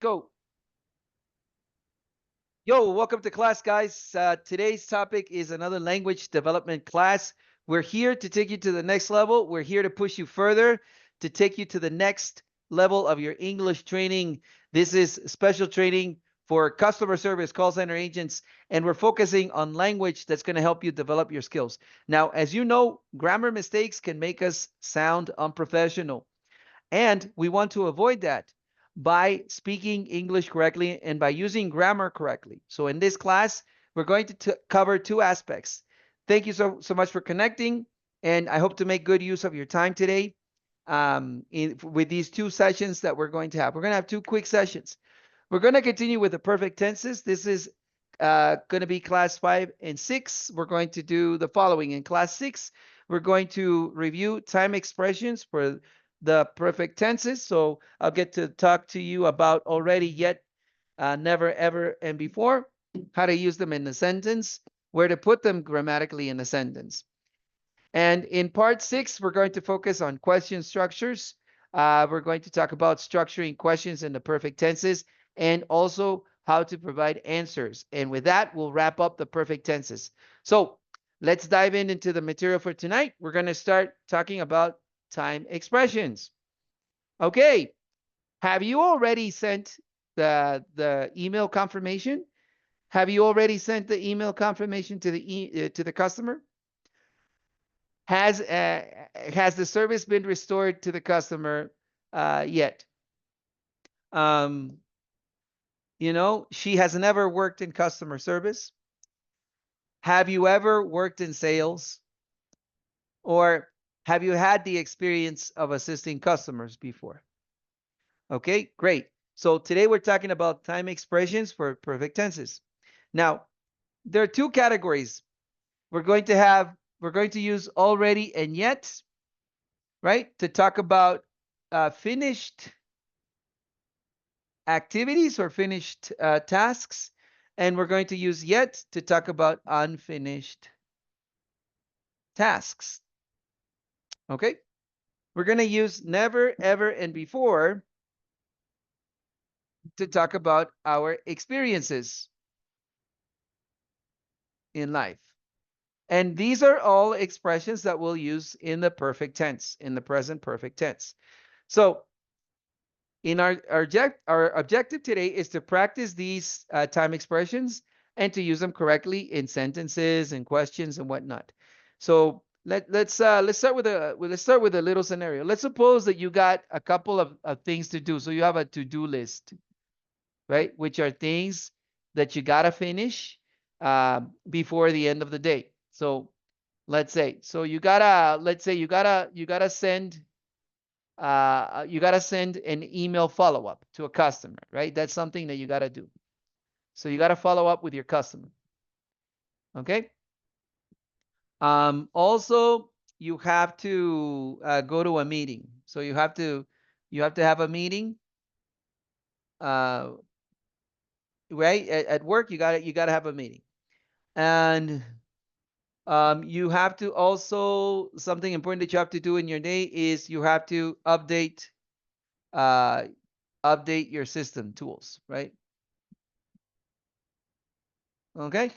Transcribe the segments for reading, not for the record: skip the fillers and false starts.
go. Yo, welcome to class, guys. Today's topic is another language development class. We're here to take you to the next level. We're here to push you further, to take you to the next level of your English training. This is special training for customer service, call center agents, and we're focusing on language that's going to help you develop your skills. Now, as you know, grammar mistakes can make us sound unprofessional, and we want to avoid that by speaking English correctly and by using grammar correctly. So in this class, we're going to cover two aspects. Thank you so much for connecting, and I hope to make good use of your time today with these two sessions that we're going to have. We're going to have two quick sessions. We're going to continue with the perfect tenses. This is going to be class 5 and 6. We're going to do the following. In class 6, we're going to review time expressions for the perfect tenses. So I'll get to talk to you about already, yet, never, ever, and before, how to use them in a sentence, where to put them grammatically in a sentence. And in part 6, we're going to focus on question structures. We're going to talk about structuring questions in the perfect tenses and also how to provide answers. And with that, we'll wrap up the perfect tenses. So let's dive into the material for tonight. We're going to start talking about time expressions. Okay, have you already sent the email confirmation? Have you already sent the email confirmation to the customer? Has the service been restored to the customer yet? She has never worked in customer service. Have you ever worked in sales? Or have you had the experience of assisting customers before? Okay, great. So today we're talking about time expressions for perfect tenses. Now, there are two categories. We're going to use already and yet, right? To talk about finished activities or finished tasks. And we're going to use yet to talk about unfinished tasks. Okay? We're going to use never, ever, and before to talk about our experiences in life. And these are all expressions that we'll use in the perfect tense, in the present perfect tense. So in our objective today is to practice these time expressions and to use them correctly in sentences and questions and whatnot. So let's start with a little scenario. Let's suppose that you got a couple of things to do. So you have a to-do list, right? Which are things that you gotta finish before the end of the day. So let's say you gotta send an email follow-up to a customer, right? That's something that you got to do. So you got to follow up with your customer. Okay. Also, you have to go to a meeting. So you have to have a meeting. Right at work, you got to have a meeting, and you have to also, something important that you have to do in your day is you have to update your system tools, right? Okay.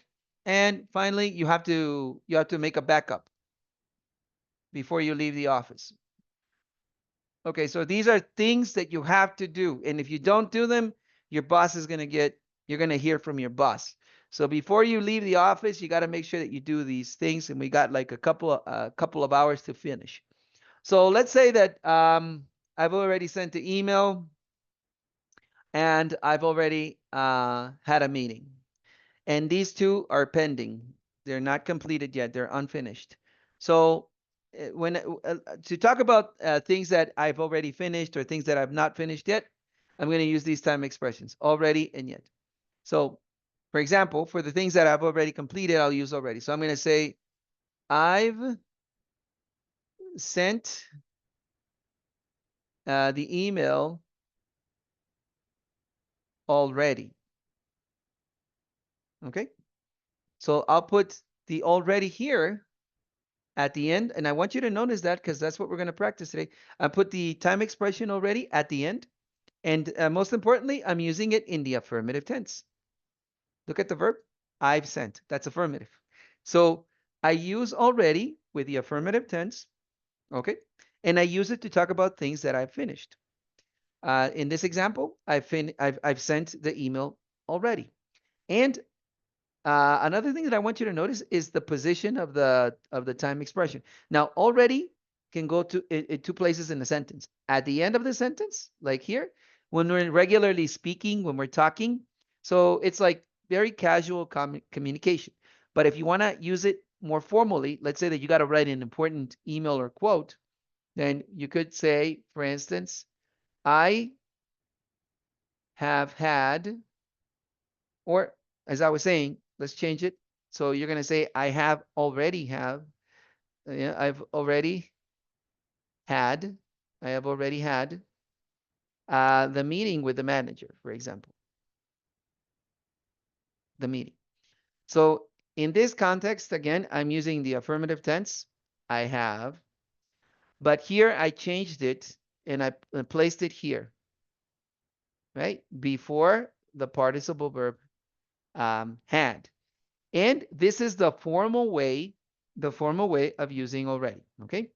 And finally, you have to make a backup before you leave the office. Okay, so these are things that you have to do. And if you don't do them, your boss is you're going to hear from your boss. So before you leave the office, you got to make sure that you do these things. And we got like a couple of hours to finish. So let's say that I've already sent the email and I've already had a meeting. And these two are pending. They're not completed yet. They're unfinished. So to talk about things that I've already finished or things that I've not finished yet, I'm going to use these time expressions, already and yet. So, for example, for the things that I've already completed, I'll use already. So I'm going to say, I've sent the email already. Okay. So I'll put the already here at the end, and I want you to notice that because that's what we're going to practice today. I put the time expression already at the end, And most importantly, I'm using it in the affirmative tense. Look at the verb. I've sent. That's affirmative. So I use already with the affirmative tense. Okay. And I use it to talk about things that I've finished. In this example, I've sent the email already. And another thing that I want you to notice is the position of the time expression. Now, already can go to in two places in the sentence. At the end of the sentence, like here, when we're regularly speaking, when we're talking. So it's like very casual communication. But if you want to use it more formally, let's say that you got to write an important email or quote, then you could say, for instance, I have had, or as I was saying, let's change it. So you're going to say, yeah, had, I have already had the meeting with the manager, for example, the meeting. So in this context, again, I'm using the affirmative tense, I have, but here I changed it and I placed it here, right? Before the participle verb had. And this is the formal way of using already, okay?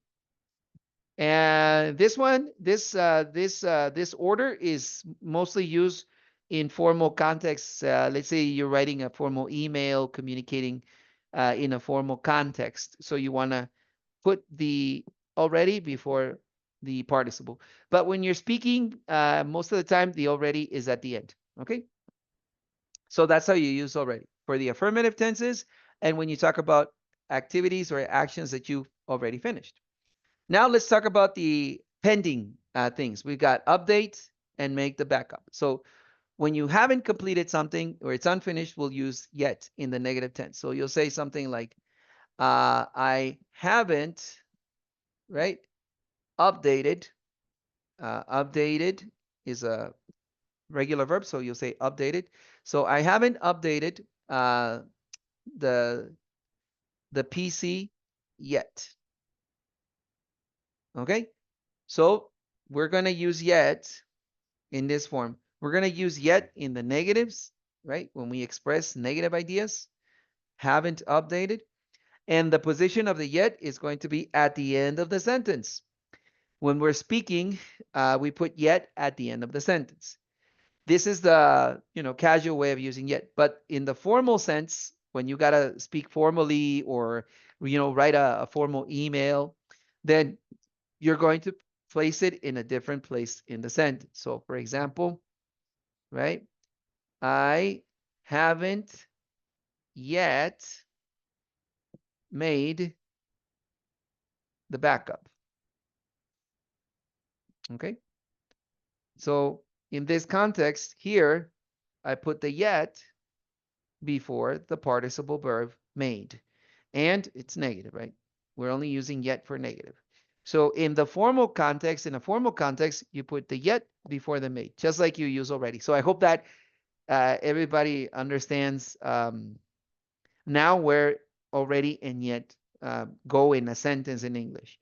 And this one, this order is mostly used in formal contexts. Let's say you're writing a formal email, communicating in a formal context. So you want to put the already before the participle. But when you're speaking, most of the time, the already is at the end, okay? So that's how you use already for the affirmative tenses and when you talk about activities or actions that you've already finished. Now let's talk about the pending things. We've got update and make the backup. So when you haven't completed something or it's unfinished, we'll use yet in the negative tense. So you'll say something like, I haven't, right, updated. Updated is a regular verb, so you'll say updated. So I haven't updated the the PC yet. Okay, so we're going to use yet in this form. We're going to use yet in the negatives, right? When we express negative ideas, haven't updated. And the position of the yet is going to be at the end of the sentence. When we're speaking, we put yet at the end of the sentence. This is the casual way of using yet. But in the formal sense, when you got to speak formally or write a formal email, then you're going to place it in a different place in the sentence. So for example, right? I haven't yet made the backup. Okay. So in this context here, I put the yet before the participle verb made. And it's negative, right? We're only using yet for negative. So in the formal context, in a formal context, you put the yet before the made, just like you use already. So I hope that everybody understands now where already and yet go in a sentence in English.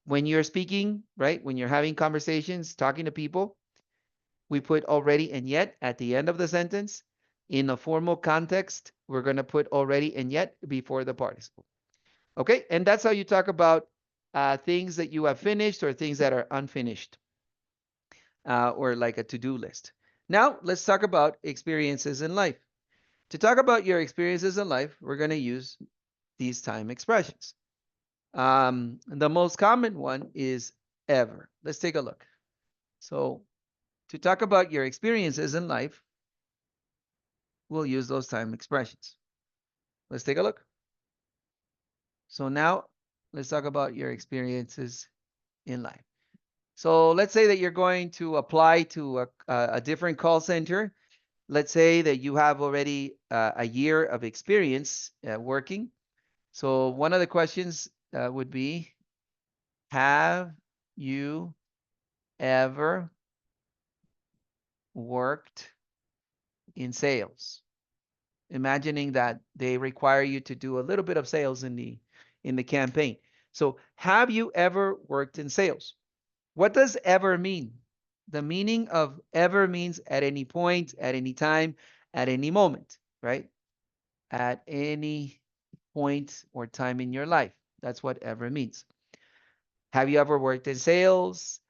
When you're speaking, right? When you're having conversations, talking to people, we put already and yet at the end of the sentence. In a formal context, we're going to put already and yet before the participle. Okay, and that's how you talk about things that you have finished or things that are unfinished or like a to-do list. Now, let's talk about experiences in life. To talk about your experiences in life, we're going to use these time expressions. The most common one is ever. Let's take a look. So to talk about your experiences in life, we'll use those time expressions. Let's take a look. So now let's talk about your experiences in life. So let's say that you're going to apply to a different call center. Let's say that you have already a year of experience working. So one of the questions would be, have you ever worked in sales? Imagining that they require you to do a little bit of sales in the campaign. So have you ever worked in sales? What does ever mean? The meaning of ever means at any point, at any time, at any moment, right? At any point or time in your life. That's what ever means. Have you ever worked in sales?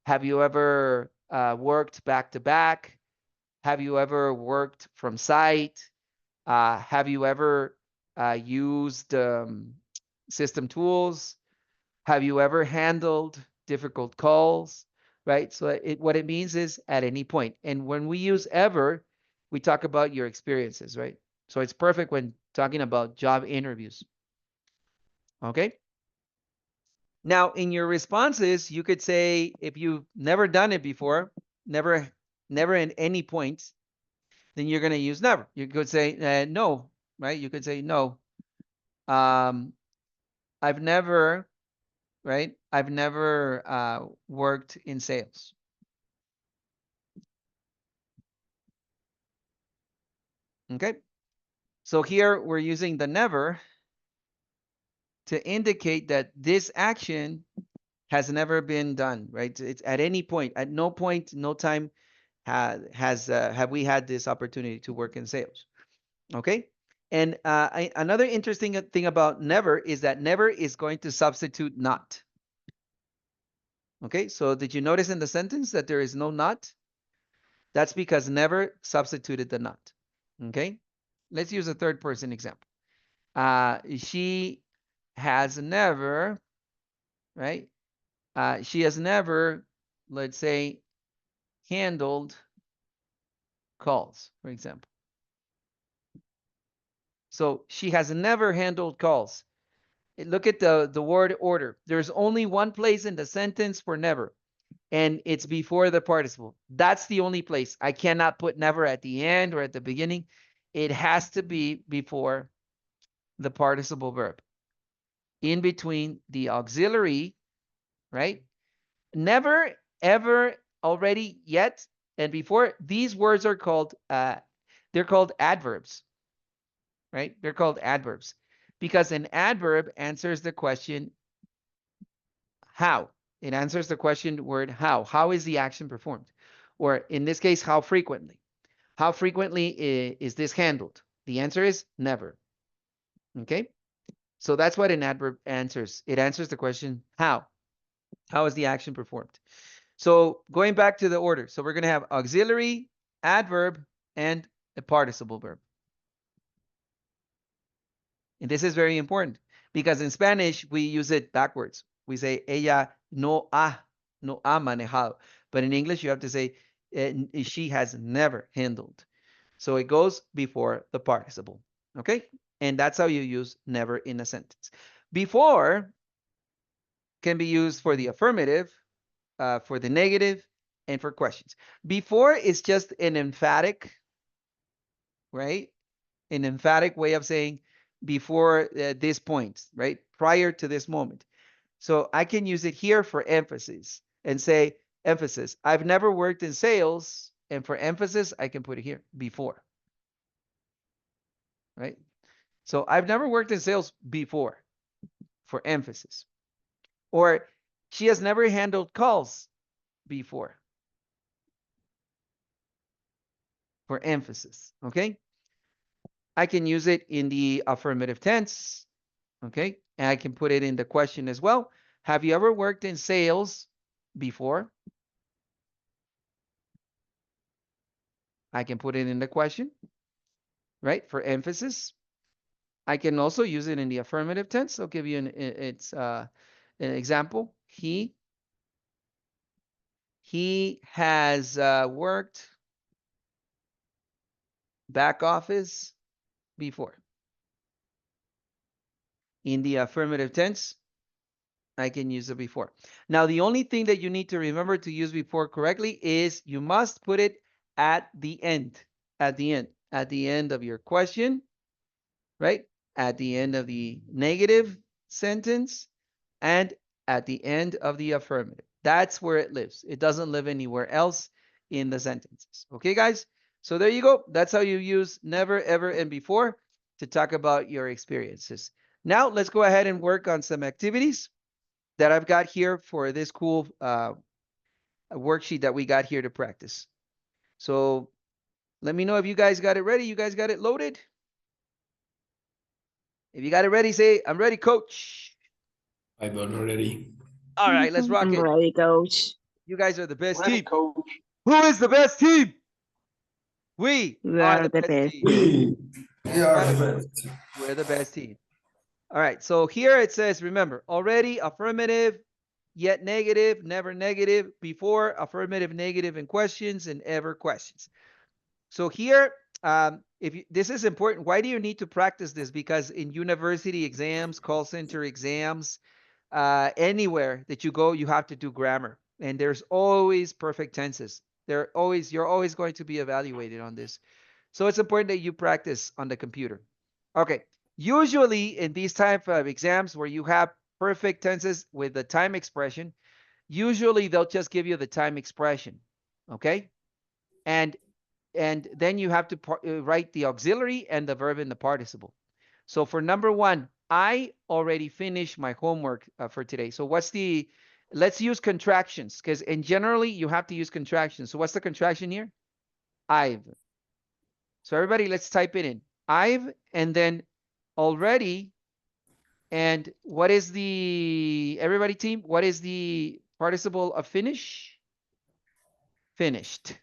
Have you ever worked back to back? Have you ever worked from site? Have you ever used system tools? Have you ever handled difficult calls? Right? So what it means is at any point. And when we use ever, we talk about your experiences, right? So it's perfect when talking about job interviews. Okay? Now, in your responses, you could say if you've never done it before, never, never at any point, then you're going to use never. You could say no, right? You could say no. Um, I've never, right? I've never worked in sales. Okay. So here we're using the never to indicate that this action has never been done, right? It's at any point, at no point, no time have we had this opportunity to work in sales. Okay. And another interesting thing about never is that never is going to substitute not. Okay. So did you notice in the sentence that there is no not? That's because never substituted the not. Okay. Let's use a third person example. She has never, right? She has never, let's say, handled calls, for example. So she has never handled calls. Look at the word order. There's only one place in the sentence for never, and it's before the participle. That's the only place. I cannot put never at the end or at the beginning. It has to be before the participle verb, in between the auxiliary, right? Never, ever, already, yet, and before. These words are called, they're called adverbs, right? They're called adverbs because an adverb answers the question how. It answers the question word how. How is the action performed? Or in this case, how frequently? How frequently is this handled? The answer is never. Okay? So that's what an adverb answers. It answers the question how. How is the action performed? So going back to the order. So we're going to have auxiliary, adverb, and a participle verb. And this is very important because in Spanish, we use it backwards. We say, ella no ha manejado. But in English, you have to say, she has never handled. So it goes before the participle. Okay? And that's how you use never in a sentence. Before can be used for the affirmative, for the negative, and for questions. Before is just an emphatic, right? An emphatic way of saying before this point, right? Prior to this moment. So I can use it here for emphasis and say emphasis. I've never worked in sales, and for emphasis, I can put it here before, right? So I've never worked in sales before for emphasis. Or she has never handled calls before for emphasis, okay? I can use it in the affirmative tense, okay? And I can put it in the question as well. Have you ever worked in sales before? I can put it in the question, right? For emphasis. I can also use it in the affirmative tense. I'll give you an example. He has worked back office before. In the affirmative tense, I can use it before. Now, the only thing that you need to remember to use before correctly is you must put it at the end, at the end of your question, right? At the end of the negative sentence and at the end of the affirmative. That's where it lives. It doesn't live anywhere else in the sentences. Okay, guys? So there you go. That's how you use never, ever, and before to talk about your experiences. Now, let's go ahead and work on some activities that I've got here for this cool worksheet that we got here to practice. So let me know if you guys got it ready. You guys got it loaded? If you got it ready, say, I'm ready, coach. I don't already. All right, let's rock I'm it. ready, coach. You guys are the best Ready, team. coach. Who is the best team? We We are are the the best best. team. We are Right. the best. We're the best team. All right, so here it says, remember, already affirmative, yet negative, never negative, before affirmative, negative in questions, and ever questions. So here, this is important. Why do you need to practice this? Because in university exams, call center exams, anywhere that you go, you have to do grammar, and there's always perfect tenses. You're always going to be evaluated on this. So it's important that you practice on the computer. Okay. Usually in these type of exams where you have perfect tenses with the time expression, usually they'll just give you the time expression. Okay. And then you have to write the auxiliary and the verb in the participle. So for number 1, I already finished my homework for today. So let's use contractions, because generally you have to use contractions. So what's the contraction here? I've. So everybody, let's type it in. I've, and then already, and what is everybody team, what is the participle of finish? Finished.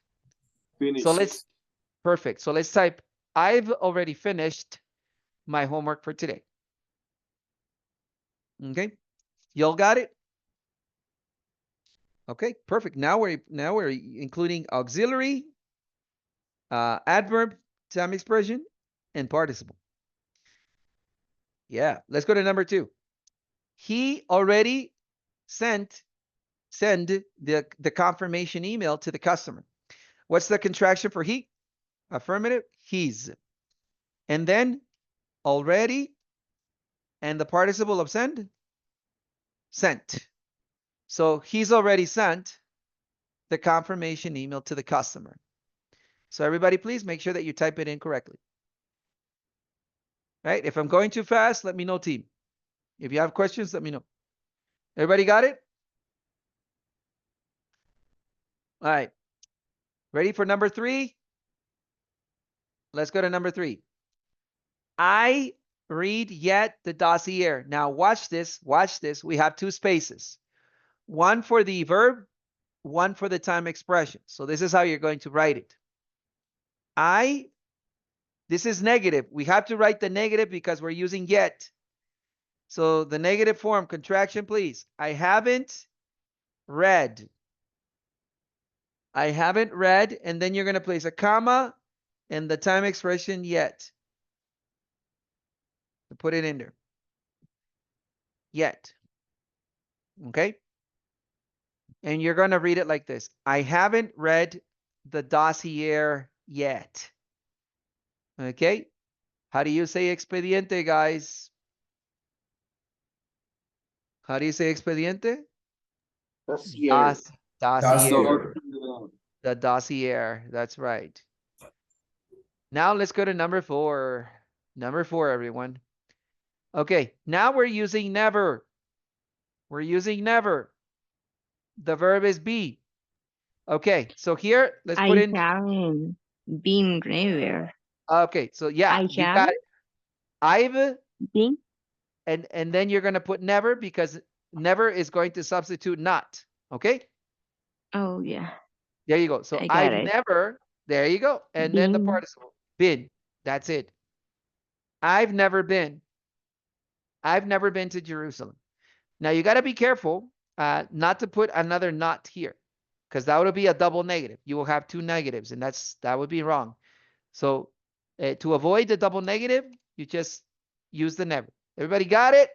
Finished. So perfect. So let's type, I've already finished my homework for today. Okay. Y'all got it? Okay, perfect. Now we're including auxiliary, adverb, time expression, and participle. Yeah, let's go to number 2. He already send the confirmation email to the customer. What's the contraction for he? Affirmative, he's. And then already, and the participle of send, sent. So he's already sent the confirmation email to the customer. So everybody, please make sure that you type it in correctly. Right? If I'm going too fast, let me know, team. If you have questions, let me know. Everybody got it? All right. Ready for number 3? Let's go to number 3. I read yet the dossier. Now watch this. Watch this. We have 2 spaces. One for the verb, one for the time expression. So this is how you're going to write it. This is negative. We have to write the negative because we're using yet. So the negative form, contraction, please. I haven't read. I haven't read, and then you're going to place a comma and the time expression yet. Put it in there. Yet. Okay? And you're going to read it like this. I haven't read the dossier yet. Okay? How do you say expediente, guys? How do you say expediente? Dossier. Dossier. The dossier. That's right. Now let's go to number 4. Number 4, everyone. Okay, now we're using never. We're using never. The verb is be. Okay, so here, let's put in. I haven't been never. Okay, so yeah, you got it. I've been. And then you're going to put never, because never is going to substitute not. Okay? Oh, yeah. There you go. So I've never, there you go. And then the participle, been. That's it. I've never been. I've never been to Jerusalem. Now you got to be careful not to put another not here, because that would be a double negative. You will have 2 negatives, and that would be wrong. So to avoid the double negative, you just use the never. Everybody got it?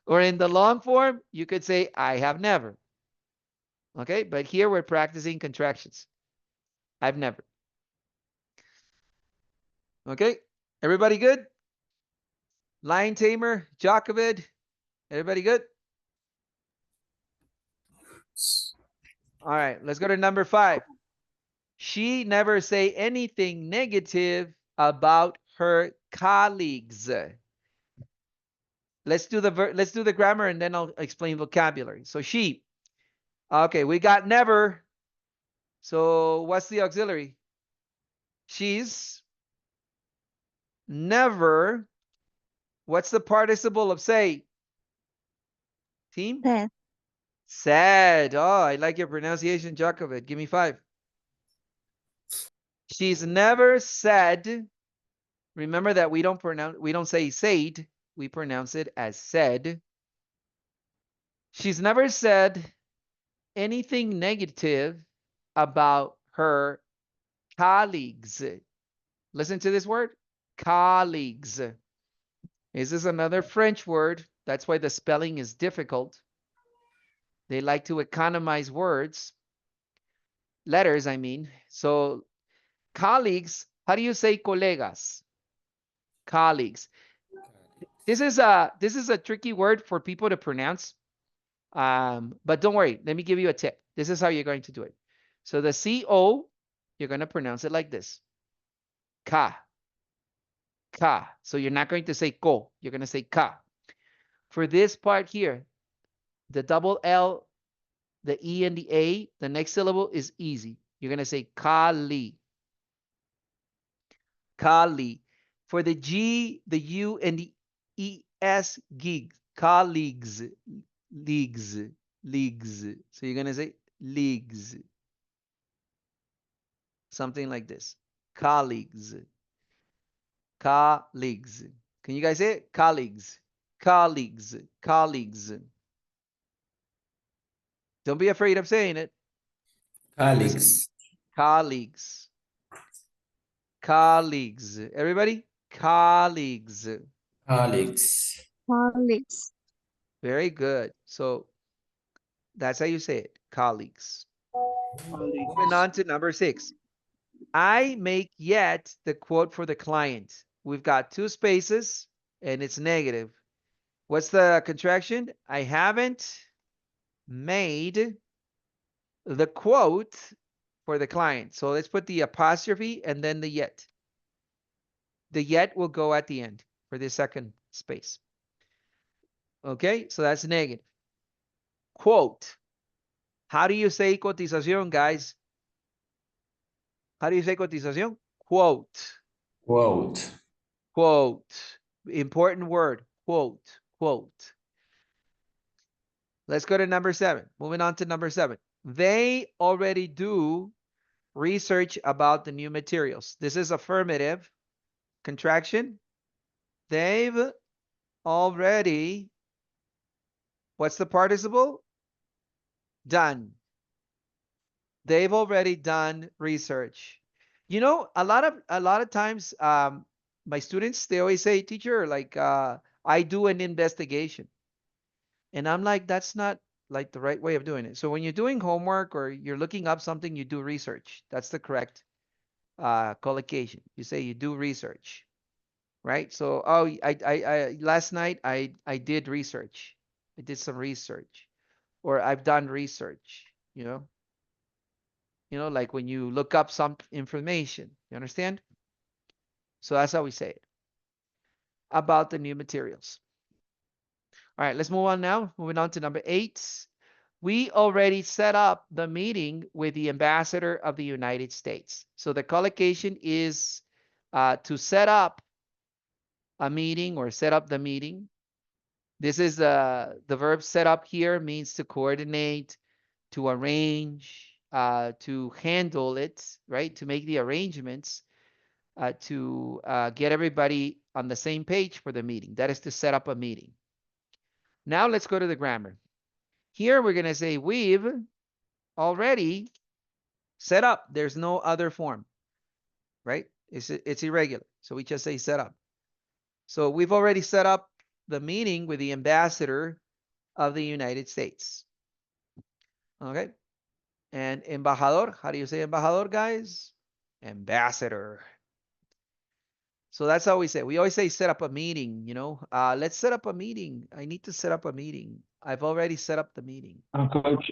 Or in the long form, you could say, I have never. Okay, but here we're practicing contractions. I've never. Okay, everybody good? Lion Tamer, Jokovid, everybody good? All right, let's go to number 5. She never say anything negative about her colleagues. Let's do the grammar, and then I'll explain vocabulary. So she, Okay, we got never. So what's the auxiliary? She's never. What's the participle of say? Team? Said. Said. Oh, I like your pronunciation, Jakovic. Give me 5. She's never said. Remember that we don't say said, we pronounce it as said. She's never said anything negative about her colleagues. Listen to this word, colleagues. This is another French word. That's why the spelling is difficult. They like to economize words, letters, I mean. So colleagues, how do you say colegas? Colleagues. This is a tricky word for people to pronounce. But don't worry, let me give you a tip. This is how you're going to do it. So the CO, you're going to pronounce it like this. Ka. Ka. So you're not going to say ko, you're going to say ka. For this part here, the double L, the E and the A, the next syllable is easy. You're going to say kali. Kali. For the G, the U, and the ES, gig. Colleagues. Leagues. Leagues. So you're going to say leagues. Something like this. Colleagues. Colleagues. Can you guys say it? Colleagues. Colleagues. Colleagues. Don't be afraid of saying it. Colleagues. Colleagues. Colleagues. Everybody? Colleagues. Colleagues. Colleagues. Very good. So that's how you say it. Colleagues. Moving on to number 6. I make yet the quote for the client. We've got 2 spaces and it's negative. What's the contraction? I haven't made the quote for the client. So let's put the apostrophe and then the yet. The yet will go at the end for the second space. Okay, so that's negative. Quote. How do you say cotización, guys? How do you say cotización? Quote. Quote. Quote. Important word. Quote. Quote. Let's go to number 7. Moving on to number 7. They already do research about the new materials. This is affirmative contraction. They've already, what's the participle? Done. They've already done research. You know, a lot of times, my students, they always say, teacher, like, I do an investigation. And I'm like, that's not like the right way of doing it. So when you're doing homework or you're looking up something, you do research. That's the correct collocation. You say you do research, right? So, oh, I last night I did research. I did some research, or I've done research. Like when you look up some information. You understand? So that's how we say it about the new materials. All right, let's move on now. Moving on to number 8. We already set up the meeting with the ambassador of the United States. So the collocation is to set up a meeting or set up the meeting. This is the verb set up here means to coordinate, to arrange, to handle it, right? To make the arrangements, to get everybody on the same page for the meeting. That is to set up a meeting. Now let's go to the grammar. Here we're going to say we've already set up. There's no other form, right? It's irregular. So we just say set up. So we've already set up the meeting with the ambassador of the United States. Okay. And embajador, how do you say embajador, guys? Ambassador. So that's how we say. We always say set up a meeting, let's set up a meeting. I need to set up a meeting. I've already set up the meeting. Coach,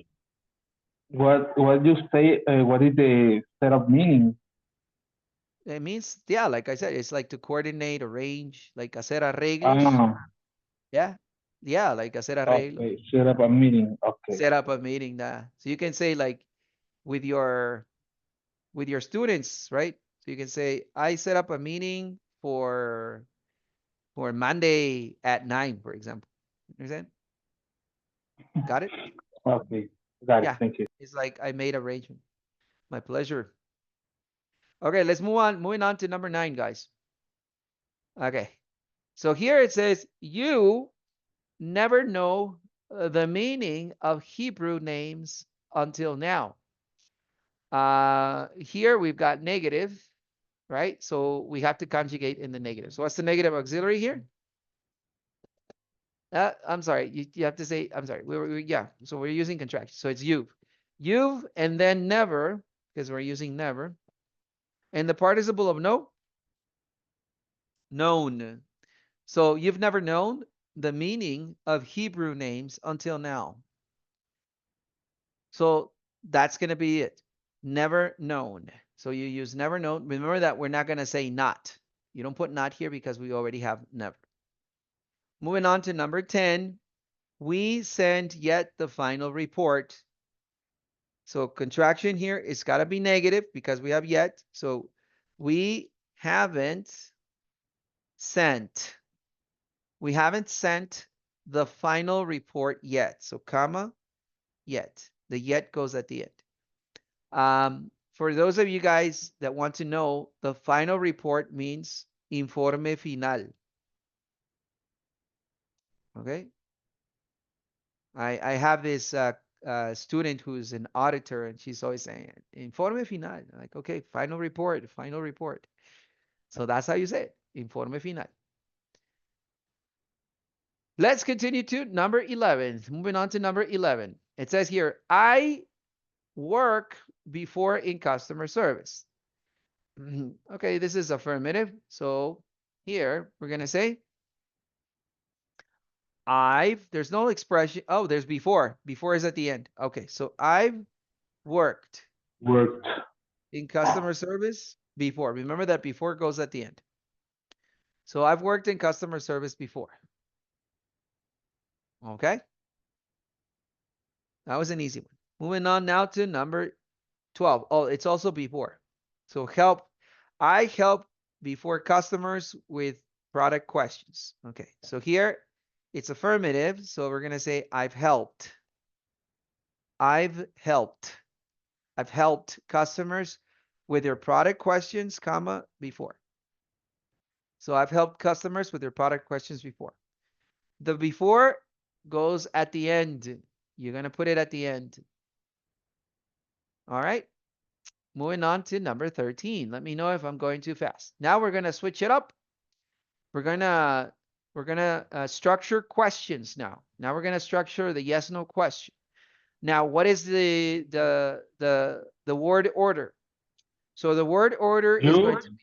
what you say? What is the setup meaning? It means, yeah, like I said, it's like to coordinate, arrange, like hacer arreglos. Ah, Yeah. Yeah, like hacer arreglo. Okay, set up a meeting. Okay. Set up a meeting. So you can say like with your students, right? So you can say, I set up a meeting for Monday at 9, for example. Understand? Got it? Okay. Got it. Yeah. Thank you. It's like I made arrangement. My pleasure. Okay, let's move on. Moving on to number 9, guys. Okay. So here it says, you never know the meaning of Hebrew names until now. Here we've got negative, right? So we have to conjugate in the negative. So what's the negative auxiliary here? I'm sorry, you have to say, I'm sorry, yeah, so we're using contraction. So it's you've, and then never, because we're using never. And the participle of no, known. So you've never known the meaning of Hebrew names until now. So that's going to be it. Never known. So you use never known. Remember that we're not going to say not. You don't put not here because we already have never. Moving on to number 10. We send yet the final report. So contraction here, it's got to be negative because we have yet. So we haven't sent. We haven't sent the final report yet. So comma, yet. The yet goes at the end. For those of you guys that want to know, the final report means informe final. Okay. I have this student who's an auditor, and she's always saying informe final. I'm like, okay, final report, final report. So that's how you say it, informe final. Let's continue to number 11. Moving on to number 11. It says here, I work before in customer service. Okay, this is affirmative. So here we're going to say, there's no expression. Oh, there's before. Before is at the end. Okay, so I've worked in customer service before. Remember that before goes at the end. So I've worked in customer service before. Okay. That was an easy one. Moving on now to number 12. Oh, it's also before. So help. I help before customers with product questions. Okay. So here it's affirmative. So we're going to say I've helped. I've helped. I've helped customers with their product questions, comma, before. So I've helped customers with their product questions before. The before goes at the end. You're going to put it at the end. All right. Moving on to number 13. Let me know if I'm going too fast. Now we're going to switch it up. We're going to structure questions now. Now we're going to structure the yes no question. Now, what is the word order? So the word order is going to be,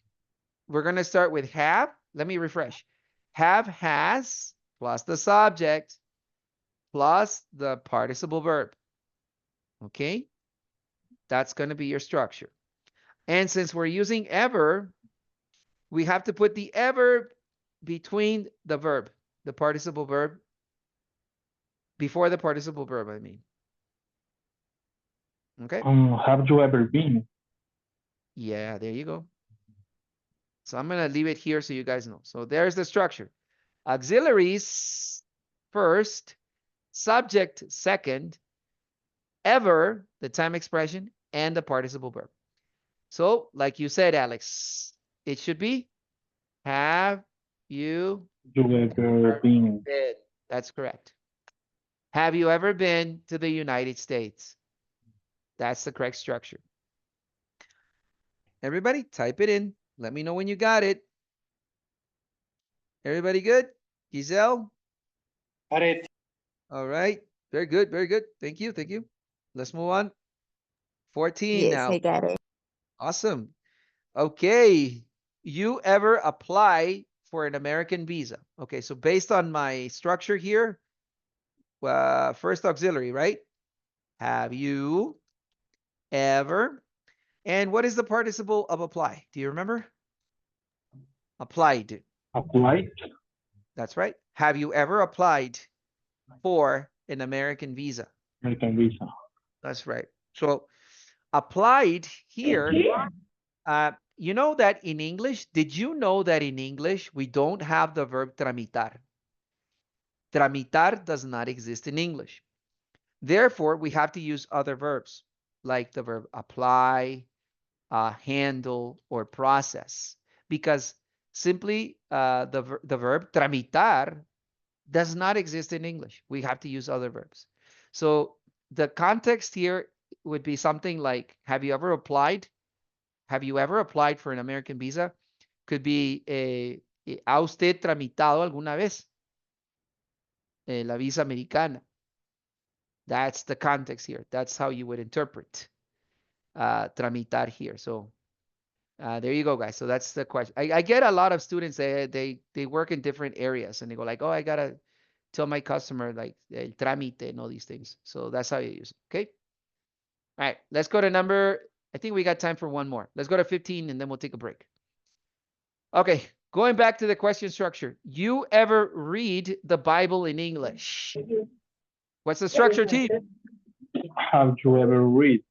we're going to start with have. Let me refresh. Have, has, plus the subject, plus the participle verb. Okay? That's going to be your structure. And since we're using ever, we have to put the ever between the verb, the participle verb, before the participle verb, I mean. Okay? Have you ever been? Yeah, there you go. So I'm going to leave it here so you guys know. So there's the structure. Auxiliaries first, subject second, ever, the time expression, and the participle verb. So like you said, Alex, it should be have you Ever been? been? That's correct. Have you ever been to the United States? That's the correct structure. Everybody type it in. Let me know when you got it. Everybody good? Giselle? Got it. All right. Very good. Very good. Thank you. Thank you. Let's move on. 14 Yes, now. I got it. Awesome. Okay. You ever apply for an American visa? Okay. So based on my structure here, first auxiliary, right? Have you ever? And what is the participle of apply? Do you remember? Applied. Applied? That's right. Have you ever applied for an American visa. American visa. That's right. So applied here, you know that in English, did you know that in English, we don't have the verb tramitar? Tramitar does not exist in English. Therefore, we have to use other verbs like the verb apply, handle, or process, because simply the verb tramitar does not exist in English. We have to use other verbs. So the context here would be something like, have you ever applied? Have you ever applied for an American visa? Could be, ¿ha usted tramitado alguna vez la visa americana? That's the context here. That's how you would interpret tramitar here. So there you go, guys. So that's the question. I get a lot of students, they work in different areas and they go like, oh, I got to tell my customer like el trámite and all these things. So that's how you use it. Okay. All right. Let's go to number, I think we got time for one more. Let's go to 15 and then we'll take a break. Okay. Going back to the question structure. You ever read the Bible in English? What's the structure, team? Have you ever read?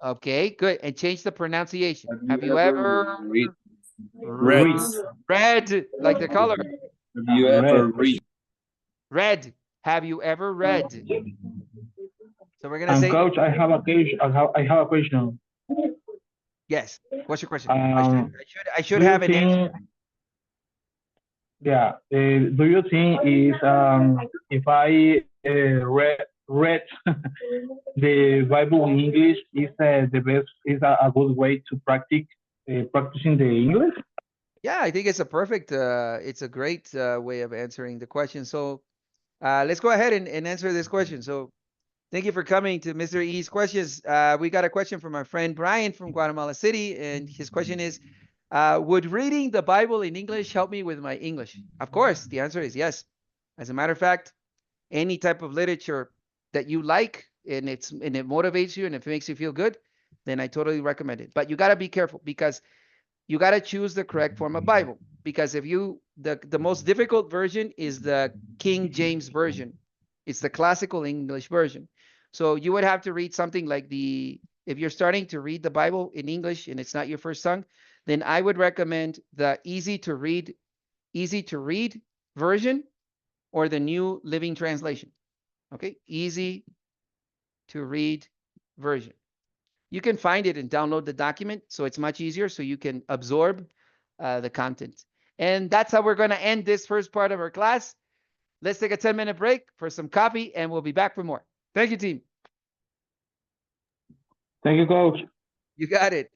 Okay, good. And change the pronunciation. Have you ever read? read like the color? Have you ever read? Read. Have you ever read? So we're gonna And say coach, I have a question. I have a question. yes. What's your question? I should Do you have an answer. think? Yeah. Do you think is if I read the Bible in English is the best, is a good way to practice practicing the English? Yeah, I think it's a perfect, it's a great way of answering the question. So let's go ahead and answer this question. So thank you for coming to Mr. E's questions. We got a question from our friend Brian from Guatemala City, and his question is, would reading the Bible in English help me with my English? Of course, the answer is yes. As a matter of fact, any type of literature that you like and it motivates you and if it makes you feel good, then I totally recommend it. But you got to be careful because you got to choose the correct form of Bible. Because if you, the most difficult version is the King James Version. It's the classical English version. So you would have to read something like if you're starting to read the Bible in English and it's not your first tongue, then I would recommend the easy to read version or the New Living Translation. Okay, easy to read version. You can find it and download the document, so it's much easier so you can absorb the content. And that's how we're going to end this first part of our class. Let's take a 10-minute break for some coffee, and we'll be back for more. Thank you, team. Thank you, coach. You got it.